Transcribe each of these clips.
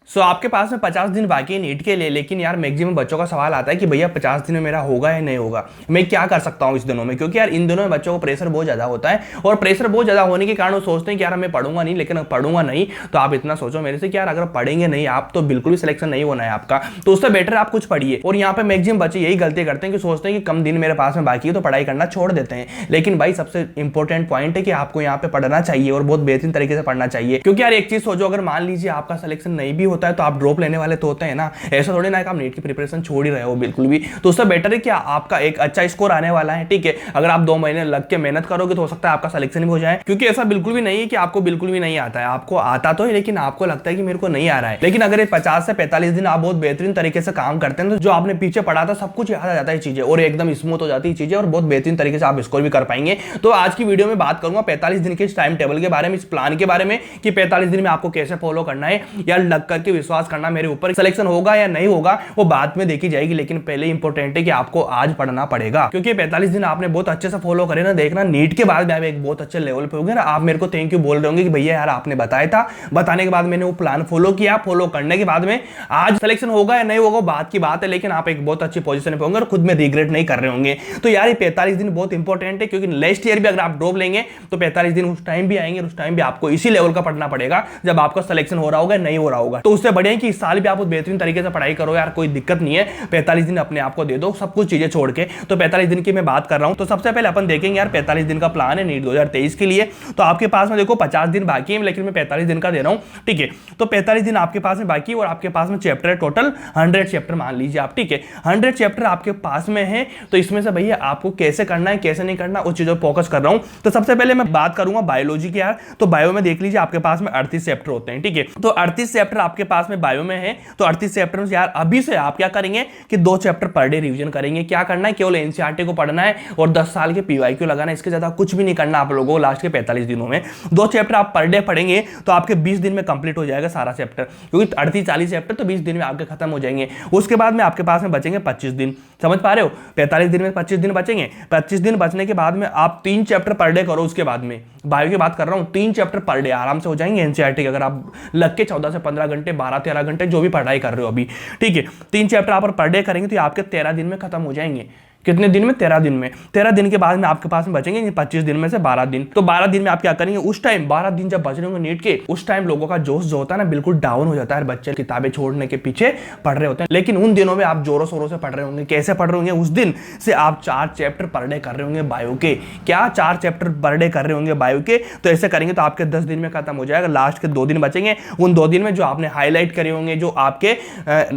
आपके पास में 50 दिन बाकी है नीट के लिए, लेकिन यार मैक्सिमम बच्चों का सवाल आता है कि भैया 50 दिन में मेरा होगा या नहीं होगा, मैं क्या कर सकता हूँ इस दिनों में, क्योंकि यार इन दिनों में बच्चों को प्रेशर बहुत ज़्यादा होता है, और प्रेशर बहुत ज़्यादा होने के कारण वो सोचते हैं कि यार मैं पढ़ूंगा नहीं, लेकिन पढ़ूंगा नहीं तो आप इतना सोचो मेरे से कि यार अगर पढ़ेंगे नहीं आप तो बिल्कुल भी सिलेक्शन नहीं होना है आपका, तो उससे बेटर आप कुछ पढ़िए। और यहाँ पे मैक्सिमम बच्चे यही गलती करते हैं कि सोचते हैं कि कम दिन मेरे पास में बाकी है तो पढ़ाई करना छोड़ देते हैं, लेकिन भाई सबसे इंपॉर्टेंट पॉइंट है कि आपको यहाँ पे पढ़ना चाहिए और बहुत बेहतरीन तरीके से पढ़ना चाहिए। क्योंकि यार एक चीज सोचो, अगर मान लीजिए आपका सिलेक्शन नहीं भी होता है तो आप ड्रॉप लेने वाले तो होते हैं ना, ऐसा थोड़ी ना कि आप नीट की प्रिपरेशन छोड़ ही रहे हो बिल्कुल भी, तो उससे बेटर है कि आपका एक अच्छा स्कोर आने वाला है, ठीक है। अगर आप 2 महीने लग के मेहनत करोगे तो हो सकता है आपका सिलेक्शन भी हो जाए, क्योंकि ऐसा बिल्कुल भी नहीं है कि आपको बिल्कुल भी नहीं आता है, आपको आता तो है लेकिन आपको लगता है कि मेरे को नहीं आ रहा है। लेकिन अगर 50 से 45 दिन आप बहुत बेहतरीन तरीके से काम करते हैं तो जो आपने पीछे पढ़ा था सब कुछ याद आ जाता है चीजें, और एकदम स्मूथ हो जाती है चीजें, और बहुत बेहतरीन तरीके से आप स्कोर भी कर पाएंगे। तो आज की वीडियो में बात करूंगा 45 दिन के इस टाइम टेबल के बारे में, इस प्लान के बारे में कि 45 दिन में आपको कैसे फॉलो करना है, या लग करके विश्वास करना मेरे ऊपर, सिलेक्शन होगा या नहीं होगा वो बाद में देखी जाएगी, लेकिन पहले इंपॉर्टेंट है कि आपको आज पढ़ना पड़ेगा, क्योंकि 45 दिन आपने बहुत अच्छे से फॉलो करे ना, देखना नीट के बाद भी एक बहुत अच्छे लेवल पे होंगे ना, आप मेरे को थैंक यू बोल रहे होंगे कि भैया यार आपने बताया था, बताने के बाद मैंने वो प्लान फॉलो किया, फॉलो करने के बाद में आज सिलेक्शन होगा या नहीं होगा बात की बात है, लेकिन आप एक बहुत अच्छी पोजीशन पे होंगे और खुद में रिग्रेट नहीं कर रहे होंगे। तो यार ये 45 दिन बहुत इंपॉर्टेंट है, क्योंकि नेक्स्ट ईयर भी अगर आप ड्रॉप लेंगे तो 45 दिन उस टाइम भी आएंगे, उस टाइम भी आपको इसी लेवल का पढ़ना पड़ेगा जब आपका सिलेक्शन हो रहा होगा नहीं हो रहा होगा। तो उससे बढ़िया है कि इस साल भी आप बेहतरीन तरीके से पढ़ाई करो यार, कोई दिक्कत नहीं है, 45 दिन अपने आप को दे दो सब कुछ चीजें छोड़ के। तो 45 दिन की मैं बात कर रहा हूं, तो सबसे पहले अपन देखेंगे यार 45 दिन का प्लान है नीट 2023 के लिए। तो आपके पास में देखो 50 दिन बाकी है, लेकिन मैं 45 दिन का दे रहा हूं, ठीक है। तो 45 दिन आपके पास में बाकी है और आपके पास में चैप्टर है टोटल 100 चैप्टर मान लीजिए आप, ठीक है। 100 चैप्टर आपके पास में है, तो इसमें से भैया आपको कैसे करना है कैसे नहीं करना उस चीजों पर फोकस कर रहा हूं। तो सबसे पहले मैं बात करूंगा बायोलॉजी की यार, तो बायो में देख लीजिए आपके पास में 38 चैप्टर होते हैं, ठीक है। तो 38 चैप्टर आपके पास में बायो में है, तो 38 चैप्टर में यार अभी से आप क्या करेंगे कि 2 चैप्टर पर डे रिवीजन करेंगे। क्या करना है, केवल एनसीईआरटी को पढ़ना है और 10 साल के पीवाईक्यू लगाना है, इसके ज्यादा कुछ भी नहीं करना आप लोगों को। लास्ट के 45 दिनों में 2 चैप्टर आप पर डे पढ़ेंगे तो आपके 20 दिन में कंप्लीट हो जाएगा सारा चैप्टर, क्योंकि 38-40 चैप्टर तो 20 दिन में आपके खत्म हो जाएंगे। उसके बाद में आपके पास में बचेंगे 25 दिन, समझ पा रहे हो, 45 दिन में 25 दिन बचेंगे। 25 दिन बचने के बाद में आप 3 चैप्टर पर डे करो। उसके बाद में बायो की बात कर रहा हूं, 3 चैप्टर पर डे आराम से हो जाएंगे एनसीईआरटी के, अगर आप लग के 14 से 15 घंटे 12-13 घंटे जो भी पढ़ाई कर रहे हो अभी, ठीक है। 3 चैप्टर आप पर डे करेंगे तो आपके 13 दिन में खत्म हो जाएंगे। कितने दिन में, 13 दिन में। 13 दिन के बाद में आपके पास में बचेंगे 25 दिन में से 12 दिन। तो 12 दिन में आप क्या करेंगे, उस टाइम 12 दिन जब बच रहे होंगे नीट के, उस टाइम लोगों का जोश जो होता है ना बिल्कुल डाउन हो जाता है, बच्चे किताबें छोड़ने के पीछे पढ़ रहे होते हैं। लेकिन उन दिनों में आप जोरों शोरों से पढ़ रहे होंगे। कैसे पढ़ रहे होंगे, उस दिन से आप 4 चैप्टर पर डे कर रहे होंगे बायो के। क्या 4 चैप्टर पर डे कर रहे होंगे बायो के, तो ऐसे करेंगे तो आपके 10 दिन में खत्म हो जाएगा। लास्ट के 2 दिन बचेंगे, उन 2 दिन में जो आपने हाईलाइट करे होंगे, जो आपके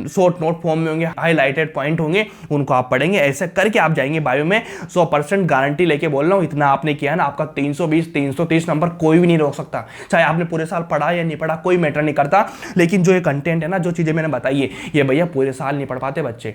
शॉर्ट नोट फॉर्म में होंगे, हाईलाइटेड पॉइंट होंगे, उनको आप पढ़ेंगे। ऐसे करके आप जाएंगे बायो में। 100% गारंटी लेके बोल रहा हूं, इतना आपने किया ना आपका 320 330 नंबर कोई भी नहीं रोक सकता। चाहे आपने पूरे साल पढ़ा या नहीं पढ़ा कोई मैटर नहीं करता, लेकिन जो ये कंटेंट है ना, जो चीजें मैंने बताई है, ये भैया पूरे साल नहीं पढ़ पाते बच्चे।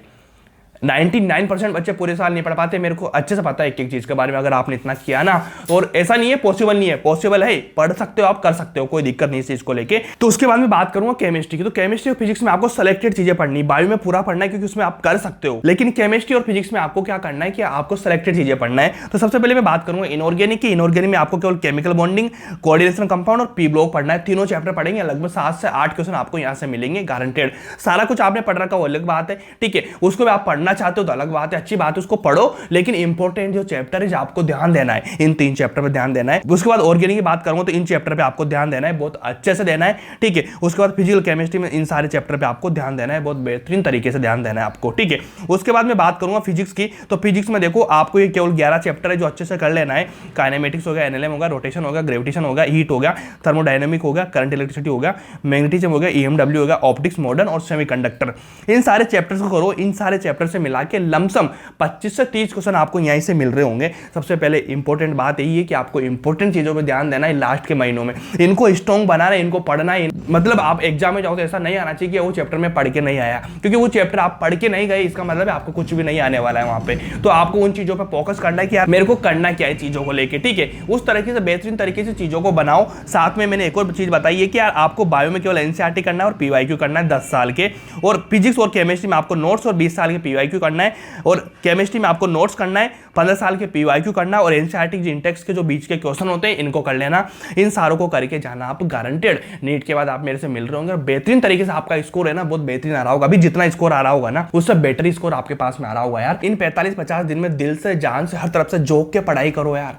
99% बच्चे पूरे साल नहीं पढ़ पाते, मेरे को अच्छे से पता है एक एक चीज के बारे में। अगर आपने इतना किया ना, और ऐसा नहीं है पॉसिबल नहीं है, पॉसिबल है, पढ़ सकते हो आप, कर सकते हो, कोई दिक्कत नहीं इस चीज को लेके। तो उसके बाद में बात करूंगा केमिस्ट्री की। तो केमिस्ट्री और फिजिक्स में आपको सिलेक्टेड चीजें पढ़नी, बायो में पूरा पढ़ना है क्योंकि उसमें आप कर सकते हो, लेकिन केमिस्ट्री और फिजिक्स में आपको क्या करना है कि आपको सिलेक्टेड चीजें पढ़ना है। तो सबसे पहले मैं बात करूंगा इनऑर्गेनिक की। इनऑर्गेनिक में आपको केवल केमिकल बॉन्डिंग, कोऑर्डिनेशन कंपाउंड और पी ब्लॉक पढ़ना है। तीनों चैप्टर पढ़ेंगे, लगभग 7 से 8 क्वेश्चन आपको यहां से मिलेंगे गारंटेड। सारा कुछ आपने पढ़ रखा वो अलग बात है, ठीक है। उसको भी आप पढ़ना चाहते हो तो अलग बात, अच्छी बात है, उसको पढ़ो, लेकिन इंपॉर्टेंट जो चैप्टर है आपको ध्यान देना है, इन 3 चैप्टर पे ध्यान देना है। उसके बाद ऑर्गेनिक की बात करूंगा तो इन चैप्टर पे आपको ध्यान देना है, बहुत अच्छे से देना है, ठीक है। उसके बाद फिजिकल केमिस्ट्री में इन सारे चैप्टर पे आपको ध्यान देना है, बहुत बेहतरीन तरीके से ध्यान देना है आपको, ठीक है। उसके बाद मैं बात करूंगा फिजिक्स की। तो फिजिक्स में देखो आपको ये केवल 11 चैप्टर है जो अच्छे से कर लेना है। काइनेमेटिक्स हो गया, एनएलएम होगा, रोटेशन होगा, ग्रेविटेशन होगा, हीट हो गया, थर्मोडायनेमिक हो गया, करंट इलेक्ट्रिसिटी हो गया, मैग्नेटिज्म हो गया, ईएमडब्ल्यू हो गया, ऑप्टिक्स, मॉडर्न और सेमीकंडक्टर। इन सारे चैप्टर्स को करो। इन सारे चैप्टर से मिला के लमसम 25 से 30 क्वेश्चन आपको यहीं से मिल रहे होंगे। सबसे पहले इंपॉर्टेंट बात यही है कि आपको इंपॉर्टेंट चीजों पे ध्यान देना है लास्ट के महीनों में, इनको स्ट्रॉन्ग बनाना है, इनको पढ़ना है। मतलब आप एग्जाम में जाओ तो ऐसा नहीं आना चाहिए कि वो चैप्टर में पढ़ के नहीं आया, क्योंकि वो चैप्टर आप पढ़ के नहीं गए इसका मतलब है आपको कुछ भी नहीं आने वाला है वहां पे। तो आपको उन चीजों पे फोकस करना है कि यार मेरे को करना क्या है चीजों को लेके, ठीक है। उस तरीके से बेहतरीन तरीके से चीजों को बनाओ। साथ में मैंने एक और चीज बताई है कि यार आपको बायो में केवल एनसीईआरटी करना है और पीवाईक्यू करना है 10 साल के, और फिजिक्स और केमिस्ट्री में आपको नोट्स और 20 साल के पीवाईक्यू करना है, और केमिस्ट्री में आपको नोट्स करना है, 15 साल के पीवाईक्यू करना और एनसीईआरटी के इंटेक्स के जो बीच के क्वेश्चन होते हैं इनको कर लेना। इन सारों को करके जाना आप गारंटेड नीट के बाद आप मेरे से मिल रहे होंगे और बेहतरीन तरीके से आपका स्कोर है ना बहुत बेहतरीन आ रहा होगा। अभी जितना स्कोर आ रहा होगा ना उससे बेटर स्कोर आपके पास में आ रहा होगा यार। इन 45-50 दिन में दिल से जान से हर तरफ से जोक के पढ़ाई करो यार,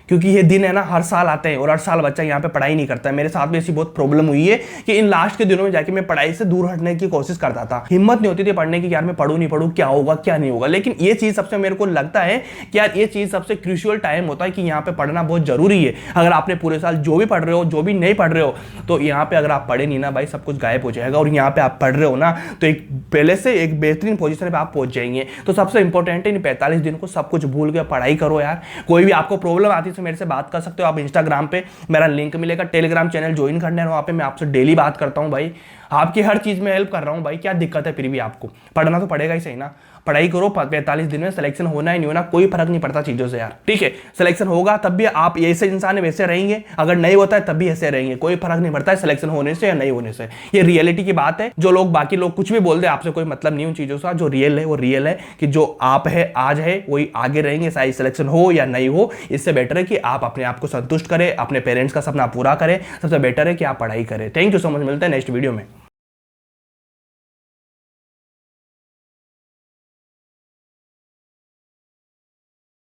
क्योंकि ये दिन है ना हर साल आते हैं और हर साल बच्चा यहाँ पे पढ़ाई नहीं करता है। मेरे साथ भी ऐसी बहुत प्रॉब्लम हुई है कि इन लास्ट के दिनों में जाके मैं पढ़ाई से दूर हटने की कोशिश करता था, हिम्मत नहीं होती थी पढ़ने की, यार मैं पढ़ूं नहीं पढ़ूं, क्या होगा क्या नहीं होगा। लेकिन ये चीज सबसे मेरे को लगता है कि यार ये चीज सबसे क्रूशियल टाइम होता है कि यहाँ पे पढ़ना बहुत जरूरी है। अगर आपने पूरे साल जो भी पढ़ रहे हो जो भी नहीं पढ़ रहे हो तो यहाँ पे अगर आप पढ़े नहीं ना भाई सब कुछ गायब हो जाएगा, और यहाँ पे आप पढ़ रहे हो ना तो एक पहले से एक बेहतरीन पोजीशन पे आप पहुंच जाएंगे। तो सबसे इंपॉर्टेंट है इन 45 दिन को सब कुछ भूल के पढ़ाई करो यार। कोई भी आपको प्रॉब्लम आती है मेरे से बात कर सकते हो आप। इंस्टाग्राम पे मेरा लिंक मिलेगा, टेलीग्राम चैनल ज्वाइन करना है, वहां पे मैं आपसे डेली बात करता हूं भाई, आपकी हर चीज में हेल्प कर रहा हूं भाई। क्या दिक्कत है फिर भी आपको, पढ़ना तो पड़ेगा ही सही ना। पढ़ाई करो, 45 दिन में सिलेक्शन होना है नहीं होना कोई फर्क नहीं पड़ता चीजों से यार, ठीक है। सिलेक्शन होगा तब भी आप ऐसे इंसान है वैसे रहेंगे, अगर नहीं होता है तब भी ऐसे रहेंगे, कोई फर्क नहीं पड़ता है सिलेक्शन होने से या नहीं होने से। ये रियलिटी की बात है। जो लोग बाकी लोग कुछ भी बोल दे आपसे कोई मतलब नहीं उन चीजों का, जो रियल है वो रियल है कि जो आप है आज है वही आगे रहेंगे, चाहे सिलेक्शन हो या नहीं हो। इससे बेटर है कि आप अपने आप को संतुष्ट करें, अपने पेरेंट्स का सपना पूरा करें। सबसे बेटर है कि आप पढ़ाई करें। थैंक यू सो मच, मिलते हैं नेक्स्ट वीडियो में।